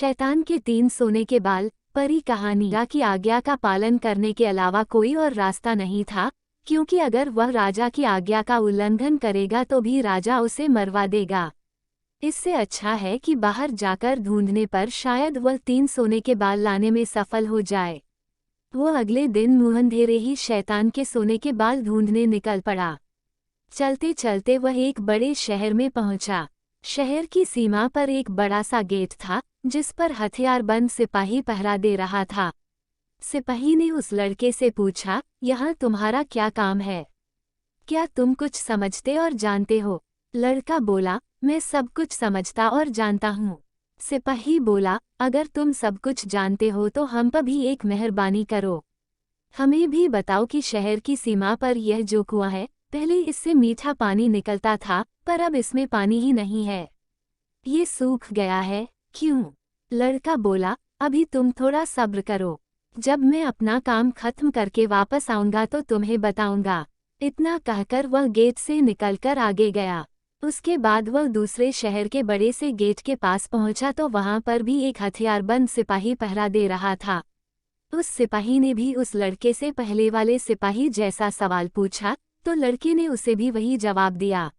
शैतान के 3 सोने के बाल। परी कहानी। राजा की आज्ञा का पालन करने के अलावा कोई और रास्ता नहीं था, क्योंकि अगर वह राजा की आज्ञा का उल्लंघन करेगा तो भी राजा उसे मरवा देगा। इससे अच्छा है कि बाहर जाकर ढूंढने पर शायद वह 3 सोने के बाल लाने में सफल हो जाए। वो अगले दिन मुंहंधेरे ही शैतान के सोने के बाल ढूंढने निकल पड़ा। चलते चलते वह एक बड़े शहर में पहुंचा। शहर की सीमा पर एक बड़ा सा गेट था, जिस पर हथियारबंद सिपाही पहरा दे रहा था। सिपाही ने उस लड़के से पूछा, यहाँ तुम्हारा क्या काम है? क्या तुम कुछ समझते और जानते हो? लड़का बोला, मैं सब कुछ समझता और जानता हूँ। सिपाही बोला, अगर तुम सब कुछ जानते हो तो हम पर भी एक मेहरबानी करो। हमें भी बताओ कि शहर की सीमा पर यह जो कुआं है, पहले इससे मीठा पानी निकलता था, पर अब इसमें पानी ही नहीं है। ये सूख गया है, क्यों? लड़का बोला, अभी तुम थोड़ा सब्र करो। जब मैं अपना काम खत्म करके वापस आऊंगा तो तुम्हें बताऊंगा। इतना कहकर वह गेट से निकलकर आगे गया। उसके बाद वह दूसरे शहर के बड़े से गेट के पास पहुंचा तो वहां पर भी एक हथियारबंद सिपाही पहरा दे रहा था। उस सिपाही ने भी उस लड़के से पहले वाले सिपाही जैसा सवाल पूछा, तो लड़के ने उसे भी वही जवाब दिया।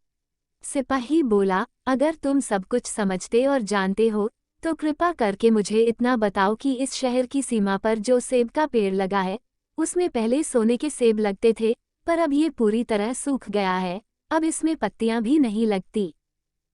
सिपाही बोला, अगर तुम सब कुछ समझते और जानते हो, तो कृपा करके मुझे इतना बताओ कि इस शहर की सीमा पर जो सेब का पेड़ लगा है, उसमें पहले सोने के सेब लगते थे, पर अब ये पूरी तरह सूख गया है, अब इसमें पत्तियां भी नहीं लगती।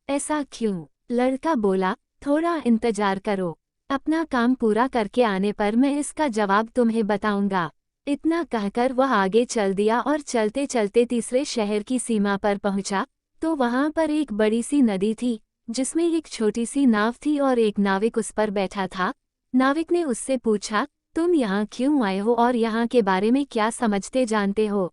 ऐसा क्यों? लड़का बोला, थोड़ा इंतजार करो। अपना काम पूरा करके आने पर मैं इसका जवाब तुम्हें बताऊंगा। इतना कहकर वह आगे चल दिया और चलते चलते तीसरे शहर की सीमा पर पहुंचा, तो वहां पर एक बड़ी सी नदी थी, जिसमें एक छोटी सी नाव थी और एक नाविक उस पर बैठा था। नाविक ने उससे पूछा, तुम यहाँ क्यों आए हो और यहाँ के बारे में क्या समझते जानते हो?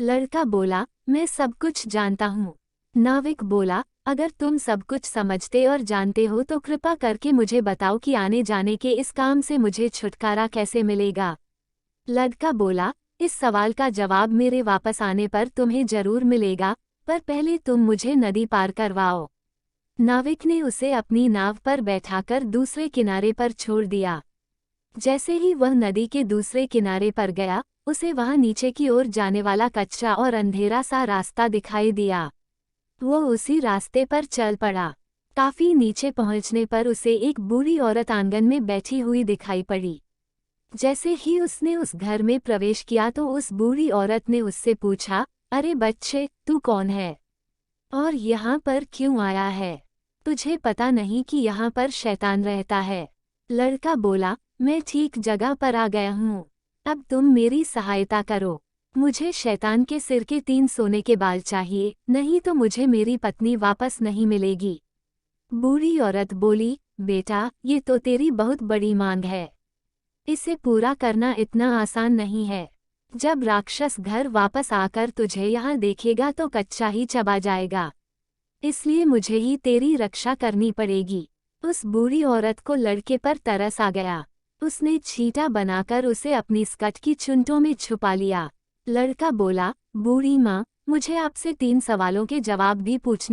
लड़का बोला, मैं सब कुछ जानता हूँ। नाविक बोला, अगर तुम सब कुछ समझते और जानते हो तो कृपा करके मुझे बताओ कि आने जाने के इस काम से मुझे छुटकारा कैसे मिलेगा? लड़का बोला, इस सवाल का जवाब मेरे वापस आने पर तुम्हें जरूर मिलेगा, पर पहले तुम मुझे नदी पार करवाओ। नाविक ने उसे अपनी नाव पर बैठाकर दूसरे किनारे पर छोड़ दिया। जैसे ही वह नदी के दूसरे किनारे पर गया, उसे वहां नीचे की ओर जाने वाला कच्चा और अंधेरा सा रास्ता दिखाई दिया। वो उसी रास्ते पर चल पड़ा। काफी नीचे पहुंचने पर उसे एक बूढ़ी औरत आंगन में बैठी हुई दिखाई पड़ी। जैसे ही उसने उस घर में प्रवेश किया तो उस बूढ़ी औरत ने उससे पूछा, अरे बच्चे, तू कौन है और यहाँ पर क्यों आया है? तुझे पता नहीं कि यहाँ पर शैतान रहता है? लड़का बोला, मैं ठीक जगह पर आ गया हूँ। अब तुम मेरी सहायता करो। मुझे शैतान के सिर के 3 सोने के बाल चाहिए, नहीं तो मुझे मेरी पत्नी वापस नहीं मिलेगी। बूढ़ी औरत बोली, बेटा, ये तो तेरी बहुत बड़ी मांग है। इसे पूरा करना इतना आसान नहीं है। जब राक्षस घर वापस आकर तुझे यहाँ देखेगा तो कच्चा ही चबा जाएगा। इसलिए मुझे ही तेरी रक्षा करनी पड़ेगी। उस बूढ़ी औरत को लड़के पर तरस आ गया। उसने छींटा बनाकर उसे अपनी स्कर्ट की चुन्टों में छुपा लिया। लड़का बोला, बूढ़ी माँ, मुझे आपसे 3 सवालों के जवाब भी पूछने